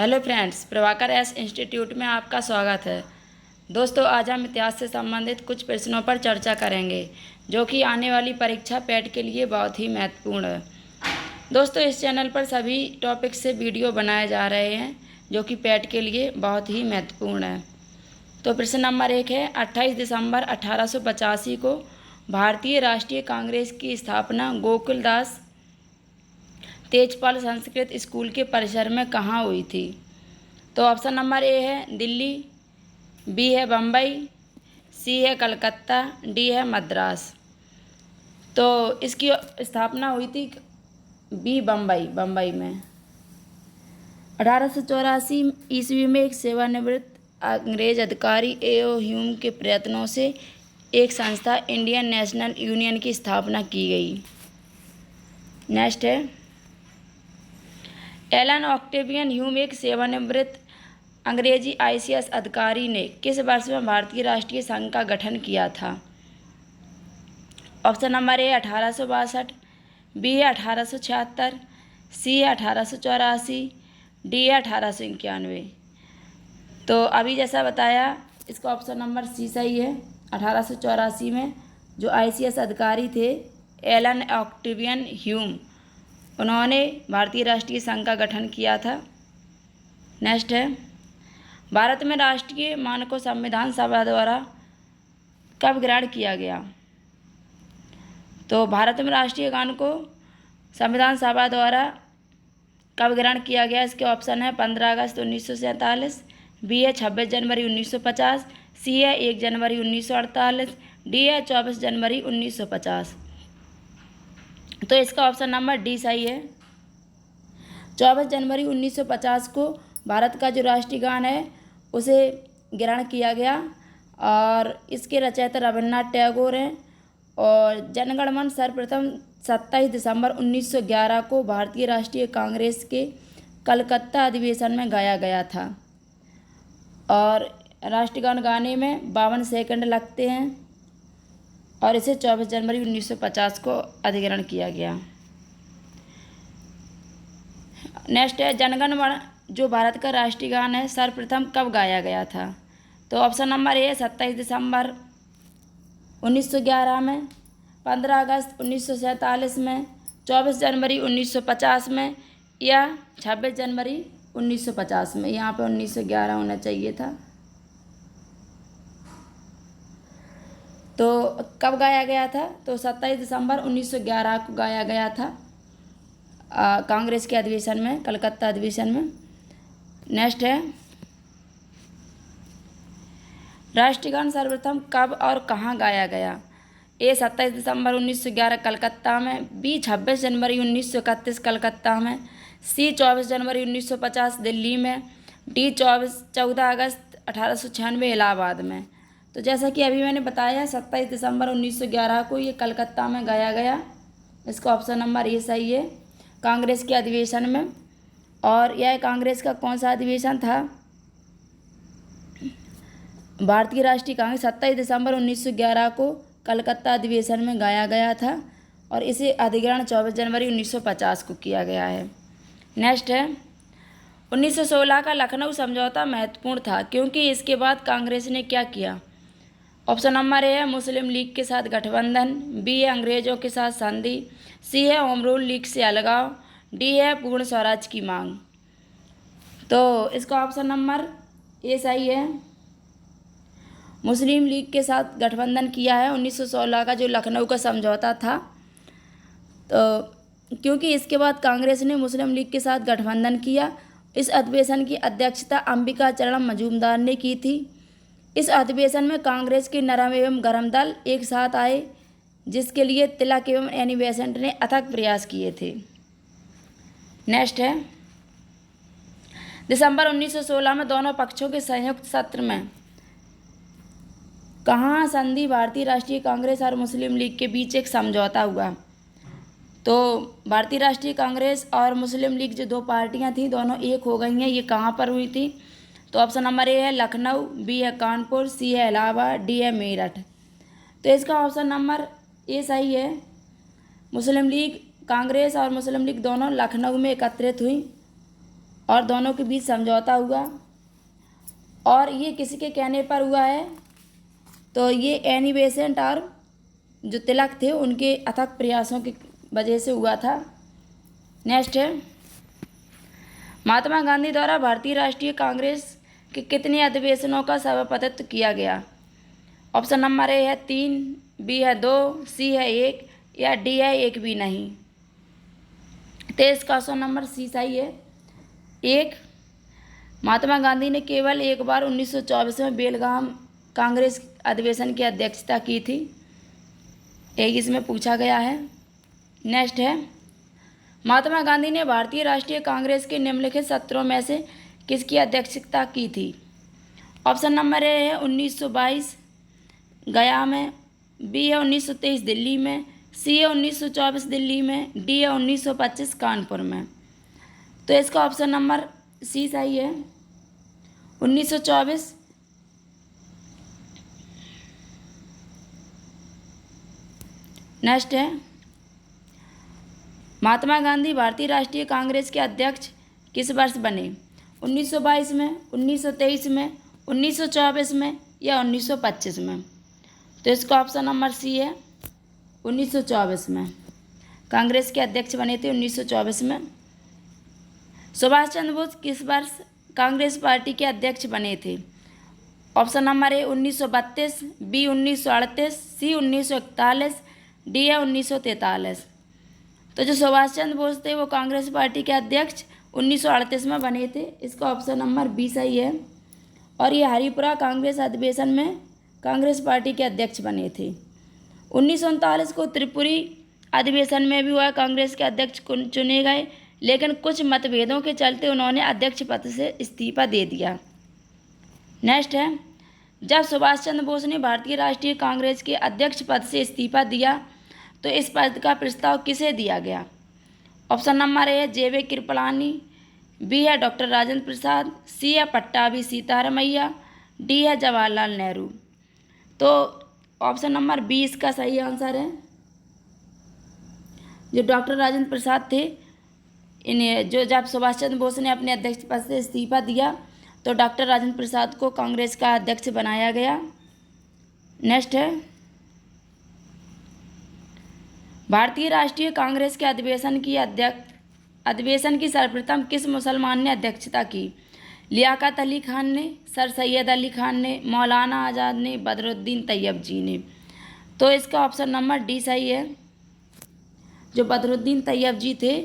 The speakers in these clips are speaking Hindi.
Hello friends, Prabhakar S institute में आपका स्वागत है। दोस्तों, आज हम इतिहास से संबंधित कुछ प्रश्नों पर चर्चा करेंगे जो कि आने वाली परीक्षा पैट के लिए बहुत ही महत्वपूर्ण है। दोस्तों, इस चैनल पर सभी टॉपिक से वीडियो बनाए जा रहे हैं जो कि पैट के लिए बहुत ही महत्वपूर्ण है। तो प्रश्न नंबर 1 है, 28 दिसंबर 1885 को भारतीय राष्ट्रीय कांग्रेस की स्थापना गोकुलदास तेजपाल संस्कृत स्कूल के परिसर में कहाँ हुई थी? तो ऑप्शन नंबर ए है दिल्ली, बी है बम्बई, सी है कलकत्ता, डी है मद्रास। तो इसकी स्थापना हुई थी बी बम्बई में। 1884 ईस्वी में एक सेवानिवृत्त अंग्रेज अधिकारी ए.ओ. ह्यूम के प्रयत्नों से एक संस्था इंडियन नेशनल यूनियन की स्थापना की गई। नेक्स्ट है, एलन ऑक्टेवियन ह्यूम एक सेवानिवृत्त अंग्रेजी आईसीएस अधिकारी ने किस वर्ष में भारतीय राष्ट्रीय संघ का गठन किया था? ऑप्शन नंबर ए 1862, बी है 1876, सी है 1884, डी है 1891। तो अभी जैसा बताया इसका ऑप्शन नंबर सी सही है। 1884 में जो आईसीएस अधिकारी थे एलन ऑक्टेवियन ह्यूम, उन्होंने भारतीय राष्ट्रीय संघ का गठन किया था। नेक्स्ट है, भारत में राष्ट्रीय मान को संविधान सभा द्वारा कब ग्रहण किया गया? तो भारत में राष्ट्रीय गान को संविधान सभा द्वारा कब ग्रहण किया गया? इसके ऑप्शन है 15 अगस्त 1947, बी है 26 जनवरी 1950, सी है 1 जनवरी 1948, डी है 24 जनवरी 1950। तो इसका ऑप्शन नंबर डी सही है। 24 जनवरी 1950 को भारत का जो राष्ट्रीय गान है उसे ग्रहण किया गया और इसके रचयिता रविन्द्रनाथ टैगोर हैं। और जनगण मन सर्वप्रथम 27 दिसंबर 1911 को भारतीय राष्ट्रीय कांग्रेस के कलकत्ता अधिवेशन में गाया गया था और राष्ट्रगान गाने में 52 सेकंड लगते हैं और इसे 24 जनवरी 1950 को अधिग्रहण किया गया। नेक्स्ट है, जनगण मन जो भारत का राष्ट्रीय गान है सर्वप्रथम कब गाया गया था? तो ऑप्शन नंबर ए 27 दिसंबर 1911 में, 15 अगस्त 1947 में, 24 जनवरी 1950 में या 26 जनवरी 1950 में। यहाँ पे 1911 होना चाहिए था। तो कब गाया गया था? तो 27 दिसंबर 1911 को गाया गया था कांग्रेस के अधिवेशन में, कलकत्ता अधिवेशन में। नेक्स्ट है, राष्ट्रगान सर्वप्रथम कब और कहाँ गाया गया? ए 27 दिसंबर 1911 कलकत्ता में, बी 26 जनवरी 1931 कलकत्ता में, सी 24 जनवरी 1950 दिल्ली में, डी 14 अगस्त 1896 इलाहाबाद में। तो जैसा कि अभी मैंने बताया 27 दिसंबर 1911 को ये कलकत्ता में गाया गया। इसका ऑप्शन नंबर ए सही है, कांग्रेस के अधिवेशन में। और यह कांग्रेस का कौन सा अधिवेशन था? भारतीय राष्ट्रीय कांग्रेस 27 दिसंबर 1911 को कलकत्ता अधिवेशन में गाया गया था और इसे अधिग्रहण 24 जनवरी 1950 को किया गया है। नेक्स्ट है, 1916 का लखनऊ समझौता महत्वपूर्ण था क्योंकि इसके बाद कांग्रेस ने क्या किया? ऑप्शन नंबर ए है मुस्लिम लीग के साथ गठबंधन, बी है अंग्रेजों के साथ संधि, सी है होम रूल लीग से अलगाव, डी है पूर्ण स्वराज की मांग। तो इसका ऑप्शन नंबर ए सही है, मुस्लिम लीग के साथ गठबंधन किया है 1916 का जो लखनऊ का समझौता था। तो क्योंकि इसके बाद कांग्रेस ने मुस्लिम लीग के साथ गठबंधन किया। इस अधिवेशन की अध्यक्षता अंबिका चरण मजूमदार ने की थी। इस अधिवेशन में कांग्रेस के नरम एवं गरम दल एक साथ आए जिसके लिए तिलक एवं एनी बेसेंट ने अथक प्रयास किए थे। नेक्स्ट है, दिसंबर 1916 में दोनों पक्षों के संयुक्त सत्र में कहाँ संधि भारतीय राष्ट्रीय कांग्रेस और मुस्लिम लीग के बीच एक समझौता हुआ? तो भारतीय राष्ट्रीय कांग्रेस और मुस्लिम लीग जो दो पार्टियां थी दोनों एक हो गई हैं। ये कहाँ पर हुई थी? तो ऑप्शन नंबर ए है लखनऊ, बी है कानपुर, सी है इलाहाबाद, डी है मेरठ। तो इसका ऑप्शन नंबर ए सही है। मुस्लिम लीग कांग्रेस और मुस्लिम लीग दोनों लखनऊ में एकत्रित हुई और दोनों के बीच समझौता हुआ। और ये किसी के कहने पर हुआ है? तो ये एनी बेसेंट और जो तिलक थे उनके अथक प्रयासों की वजह से हुआ था। नेक्स्ट है, महात्मा गांधी द्वारा भारतीय राष्ट्रीय कांग्रेस के कितने अधिवेशनों का सभापतित्व किया गया? ऑप्शन नंबर ए है 3, बी है 2, सी है 1 या डी है 1 भी नहीं। तो इसका ऑप्शन नंबर सी सही है, 1। महात्मा गांधी ने केवल एक बार 1924 में बेलगाम कांग्रेस अधिवेशन की अध्यक्षता की थी, एक इसमें पूछा गया है। नेक्स्ट है, महात्मा गांधी ने भारतीय राष्ट्रीय कांग्रेस के निम्नलिखित सत्रों में से किसकी अध्यक्षता की थी? ऑप्शन नंबर ए है 1922 गया में, बी है 1923 दिल्ली में, सी है 1924 दिल्ली में, डी है 1925 कानपुर में। तो इसका ऑप्शन नंबर सी सही है, 1924। नेक्स्ट है, महात्मा गांधी भारतीय राष्ट्रीय कांग्रेस के अध्यक्ष किस वर्ष बने? 1922 में, 1923 में, 1924 में या 1925 में? तो इसका ऑप्शन नंबर सी है, 1924 में कांग्रेस के अध्यक्ष बने थे 1924 में। सुभाष चंद्र बोस किस वर्ष कांग्रेस पार्टी के अध्यक्ष बने थे? Option number A 1932, B 1938, C 1941, D है 1943। तो जो सुभाष चंद्र बोस थे वो कांग्रेस पार्टी के अध्यक्ष 1938 में बने थे, इसका ऑप्शन नंबर बी सही है। और ये हरिपुरा कांग्रेस अधिवेशन में कांग्रेस पार्टी के अध्यक्ष बने थे। 1939 को त्रिपुरी अधिवेशन में भी वह कांग्रेस के अध्यक्ष चुने गए, लेकिन कुछ मतभेदों के चलते उन्होंने अध्यक्ष पद से इस्तीफा दे दिया। नेक्स्ट है, जब सुभाष चंद्र बोस ने भारतीय राष्ट्रीय कांग्रेस के अध्यक्ष पद से इस्तीफा दिया तो इस पद का प्रस्ताव किसे दिया गया? ऑप्शन नंबर ए है जे.वे. कृपलानी, बी है डॉक्टर राजेंद्र प्रसाद, सी है पट्टाभी सीतारामैया, डी है जवाहरलाल नेहरू। तो ऑप्शन नंबर बी इसका सही आंसर है। जो डॉक्टर राजेंद्र प्रसाद थे, इन्हें जो जब सुभाष चंद्र बोस ने अपने अध्यक्ष पद से इस्तीफा दिया तो डॉक्टर राजेंद्र प्रसाद को कांग्रेस का अध्यक्ष बनाया गया। नेक्स्ट है, भारतीय राष्ट्रीय कांग्रेस के अधिवेशन की सर्वप्रथम किस मुसलमान ने अध्यक्षता की? लियाकत अली खान ने, सर सैयद अली खान ने, मौलाना आज़ाद ने, बदरुद्दीन तैयब जी ने। तो इसका ऑप्शन नंबर डी सही है। जो बदरुद्दीन तैयब जी थे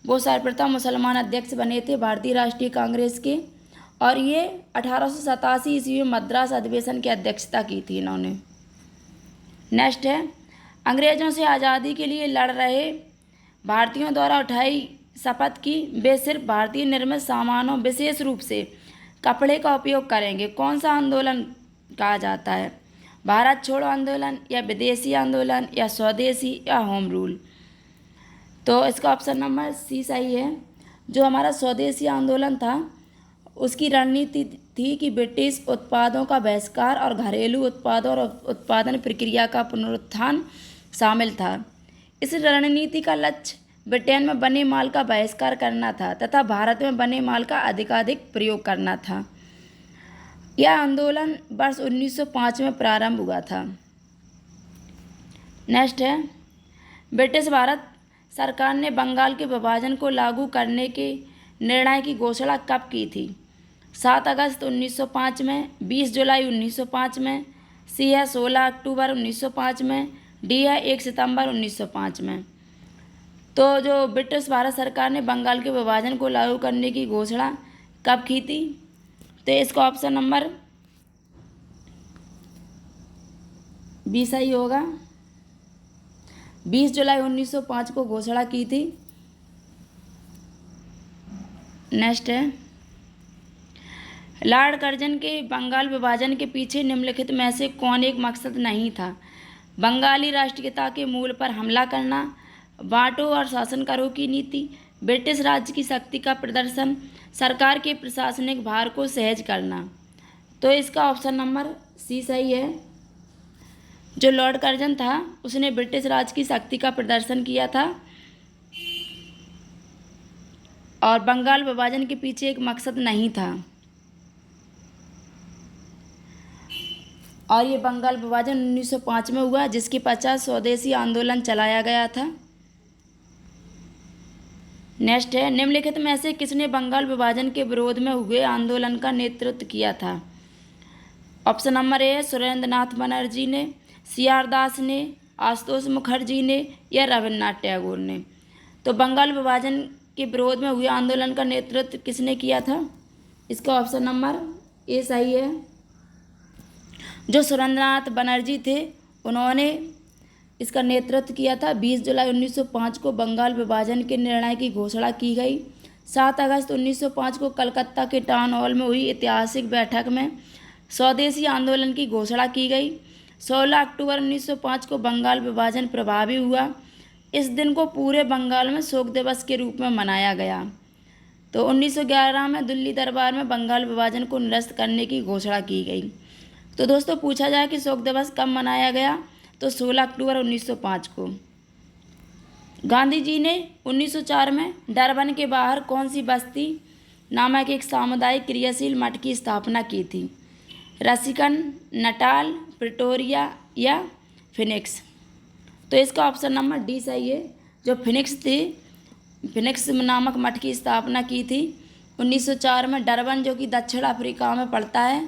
वो सर्वप्रथम मुसलमान अध्यक्ष बने थे भारतीय राष्ट्रीय कांग्रेस के, और ये 1887 ईस्वी में मद्रास अधिवेशन की अध्यक्षता की थी इन्होंने। नेक्स्ट है, अंग्रेज़ों से आज़ादी के लिए लड़ रहे भारतीयों द्वारा उठाई शपथ की वे सिर्फ भारतीय निर्मित सामानों विशेष रूप से कपड़े का उपयोग करेंगे। कौन सा आंदोलन कहा जाता है? भारत छोड़ो आंदोलन या विदेशी आंदोलन या स्वदेशी या होम रूल? तो इसका ऑप्शन नंबर सी सही है। जो हमारा स्वदेशी आंदोलन था उसकी रणनीति थी कि ब्रिटिश उत्पादों का बहिष्कार और घरेलू उत्पादों और उत्पादन प्रक्रिया का पुनरुत्थान शामिल था। इस रणनीति का लक्ष्य ब्रिटेन में बने माल का बहिष्कार करना था तथा भारत में बने माल का अधिकाधिक प्रयोग करना था। यह आंदोलन वर्ष 1905 में प्रारंभ हुआ था। नेक्स्ट है, ब्रिटिश भारत सरकार ने बंगाल के विभाजन को लागू करने के निर्णय की घोषणा कब की थी? 7 अगस्त 1905 में, 20 जुलाई 1905 में, सी है 16 अक्टूबर 1905 में, डी है 1 सितंबर 1905 में। तो जो ब्रिटिश भारत सरकार ने बंगाल के विभाजन को लागू करने की घोषणा कब की थी? तो इसका ऑप्शन नंबर बी सही होगा। 20 जुलाई 1905 को घोषणा की थी। नेक्स्ट है, लॉर्ड कर्जन के बंगाल विभाजन के पीछे निम्नलिखित में से कौन एक मकसद नहीं था? बंगाली राष्ट्रीयता के मूल पर हमला करना, बांटो और शासन करो की नीति, ब्रिटिश राज्य की शक्ति का प्रदर्शन, सरकार के प्रशासनिक भार को सहज करना। तो इसका ऑप्शन नंबर सी सही है। जो लॉर्ड कर्जन था उसने ब्रिटिश राज की शक्ति का प्रदर्शन किया था। और बंगाल विभाजन के पीछे एक मकसद नहीं था। और ये बंगाल विभाजन 1905 में हुआ, जिसके पश्चात स्वदेशी आंदोलन चलाया गया था। नेक्स्ट है, निम्नलिखित में से किसने बंगाल विभाजन के विरोध में हुए आंदोलन का नेतृत्व किया था? ऑप्शन नंबर ए है सुरेंद्रनाथ बनर्जी ने, सी.आर. दास ने, आशुतोष मुखर्जी ने या रविन्द्रनाथ टैगोर ने। तो बंगाल विभाजन के विरोध में हुए आंदोलन का नेतृत्व किसने किया था? इसका ऑप्शन नंबर ए सही है। जो सुरेंद्रनाथ बनर्जी थे उन्होंने इसका नेतृत्व किया था। 20 जुलाई 1905 को बंगाल विभाजन के निर्णय की घोषणा की गई। 7 अगस्त 1905 को कलकत्ता के टाउन हॉल में हुई ऐतिहासिक बैठक में स्वदेशी आंदोलन की घोषणा की गई। 16 अक्टूबर 1905 को बंगाल विभाजन प्रभावी हुआ। इस दिन को पूरे बंगाल में शोक दिवस के रूप में मनाया गया। तो 1911 में दिल्ली दरबार में बंगाल विभाजन को निरस्त करने की घोषणा की गई। तो दोस्तों पूछा जाए कि शोक दिवस कब मनाया गया, तो 16 अक्टूबर 1905 को। गांधी जी ने 1904 में डरबन के बाहर कौन सी बस्ती नामक एक सामुदायिक क्रियाशील मठ की स्थापना की थी? रसिकन, नटाल, प्रिटोरिया या फिनिक्स? तो इसका ऑप्शन नंबर डी सही है। जो फिनिक्स नामक मठ की स्थापना की थी 1904 में। डरबन जो कि दक्षिण अफ्रीका में पड़ता है,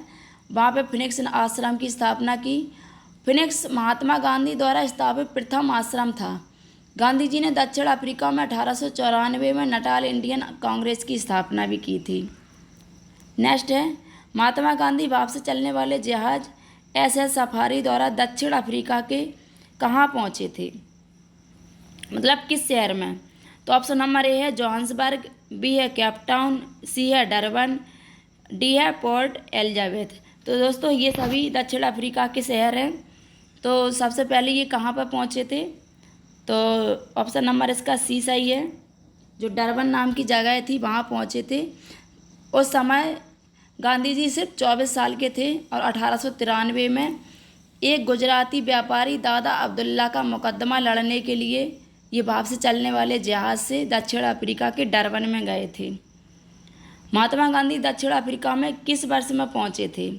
वहाँ पे फिनिक्स आश्रम की स्थापना की। फिनिक्स महात्मा गांधी द्वारा स्थापित प्रथम आश्रम था। गांधी जी ने दक्षिण अफ्रीका में 1894 में नटाल इंडियन कांग्रेस की स्थापना भी की थी। नेक्स्ट है, महात्मा गांधी वापस चलने वाले जहाज SS सफारी द्वारा दक्षिण अफ्रीका के कहाँ पहुँचे थे? मतलब किस शहर में? तो ऑप्शन नंबर ए है जोहान्सबर्ग, बी है केपटाउन, सी है डरबन, डी है पोर्ट एलिजाबेथ। तो दोस्तों ये सभी दक्षिण अफ्रीका के शहर हैं। तो सबसे पहले ये कहाँ पर पहुँचे थे? तो ऑप्शन नंबर इसका सी सही है। जो डरबन नाम की जगह थी वहाँ पहुँचे थे। उस समय गांधी जी सिर्फ 24 साल के थे और 1893 में एक गुजराती व्यापारी दादा अब्दुल्ला का मुकदमा लड़ने के लिए ये वापस चलने वाले जहाज़ से दक्षिण अफ्रीका के डरबन में गए थे। महात्मा गांधी दक्षिण अफ्रीका में किस वर्ष में पहुँचे थे?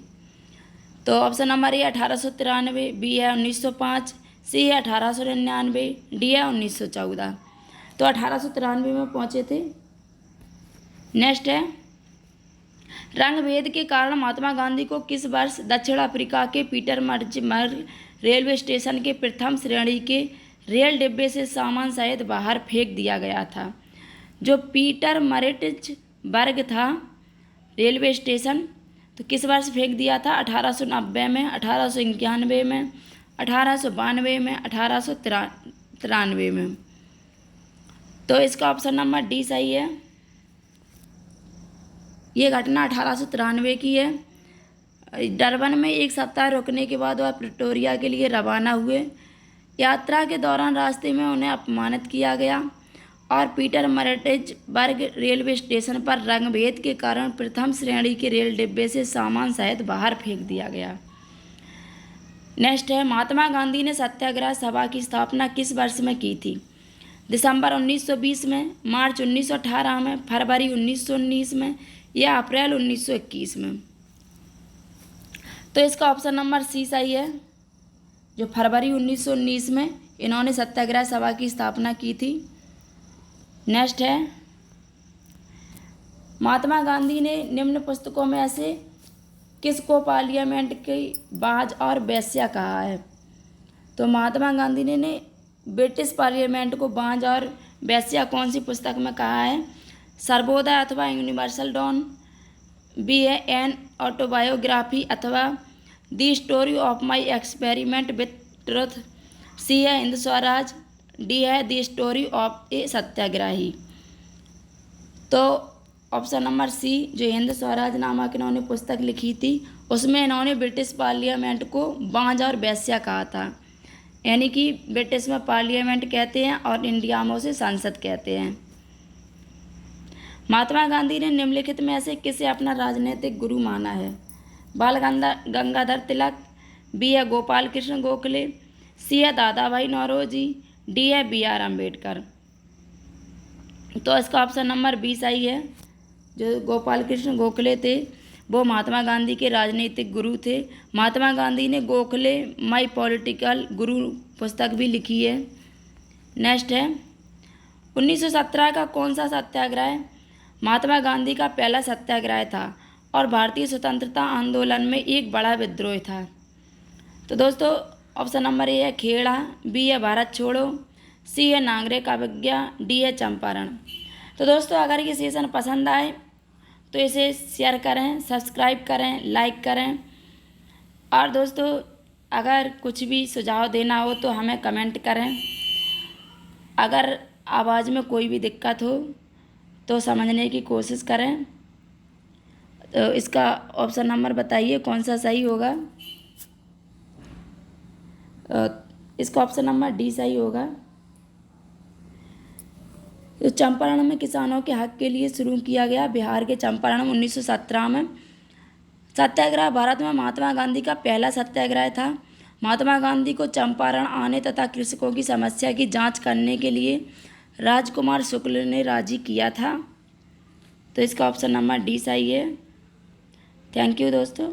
तो ऑप्शन नंबर ए 1893, बी है 1905, सी है 1899, डी है 1914। तो 1893 में पहुँचे थे। नेक्स्ट है, रंगभेद के कारण महात्मा गांधी को किस वर्ष दक्षिण अफ्रीका के पीटरमार्टिज रेलवे स्टेशन के प्रथम श्रेणी के रेल डिब्बे से सामान सहित बाहर फेंक दिया गया था? जो पीटरमार्टिजबर्ग था रेलवे स्टेशन, तो किस वर्ष फेंक दिया था? 1890 में, 1891 में, 1892 में, 1893 में। तो इसका ऑप्शन नंबर डी सही है। ये घटना 1893 की है। डरबन में एक सप्ताह रुकने के बाद वह प्रिटोरिया के लिए रवाना हुए। यात्रा के दौरान रास्ते में उन्हें अपमानित किया गया और पीटरमार्टिजबर्ग रेलवे स्टेशन पर रंगभेद के कारण प्रथम श्रेणी के रेल डिब्बे से सामान सहित बाहर फेंक दिया गया। नेक्स्ट है, महात्मा गांधी ने सत्याग्रह सभा की स्थापना किस वर्ष में की थी? दिसंबर 1920 में, मार्च 1918 में, फरवरी 1919 में या अप्रैल 1921 में? तो इसका ऑप्शन नंबर सी सही है। जो फरवरी 1919 में इन्होंने सत्याग्रह सभा की स्थापना की थी। नेक्स्ट है, महात्मा गांधी ने निम्न पुस्तकों में से किसको पार्लियामेंट की बाज और वेश्या कहा है? तो महात्मा गांधी ने ब्रिटिश पार्लियामेंट को बाज और वेश्या कौन सी पुस्तक में कहा है? सर्वोदय अथवा यूनिवर्सल डॉन, बी है एन ऑटोबायोग्राफी अथवा the story of my experiment with truth, C है हिंद स्वराज, डी है दी स्टोरी ऑफ ए सत्याग्रही। तो ऑप्शन नंबर सी, जो हिंद स्वराज नामक इन्होंने पुस्तक लिखी थी, उसमें इन्होंने ब्रिटिश पार्लियामेंट को बांझ और वेश्या कहा था। यानी कि ब्रिटिश में पार्लियामेंट कहते हैं और इंडिया में उसे संसद कहते हैं। महात्मा गांधी ने निम्नलिखित में से किसे अपना राजनीतिक गुरु माना है? बाल गंगाधर तिलक, बी है गोपाल कृष्ण गोखले, सी है दादा भाई नौरोजी, डी है BR अम्बेडकर। तो इसका ऑप्शन नंबर 20 सही है। जो गोपाल कृष्ण गोखले थे वो महात्मा गांधी के राजनीतिक गुरु थे। महात्मा गांधी ने गोखले माई पॉलिटिकल गुरु पुस्तक भी लिखी है। नेक्स्ट है 1917 का कौन सा सत्याग्रह महात्मा गांधी का पहला सत्याग्रह था और भारतीय स्वतंत्रता आंदोलन में एक बड़ा विद्रोह था। तो दोस्तों ऑप्शन नंबर ए है खेड़ा, बी है भारत छोड़ो, सी है नागरिक अवज्ञा, डी है चंपारण। तो दोस्तों अगर ये सेशन पसंद आए तो इसे शेयर करें, सब्सक्राइब करें, लाइक करें। और दोस्तों अगर कुछ भी सुझाव देना हो तो हमें कमेंट करें। अगर आवाज़ में कोई भी दिक्कत हो तो समझने की कोशिश करें। तो इसका ऑप्शन नंबर बताइए कौन सा सही होगा। इसका ऑप्शन नंबर डी सही होगा। तो चंपारण में किसानों के हक के लिए शुरू किया गया बिहार के चंपारण में 1917 में सत्याग्रह भारत में महात्मा गांधी का पहला सत्याग्रह था। महात्मा गांधी को चंपारण आने तथा कृषकों की समस्या की जांच करने के लिए राजकुमार शुक्ल ने राजी किया था। तो इसका ऑप्शन नंबर डी सही है। थैंक यू दोस्तों।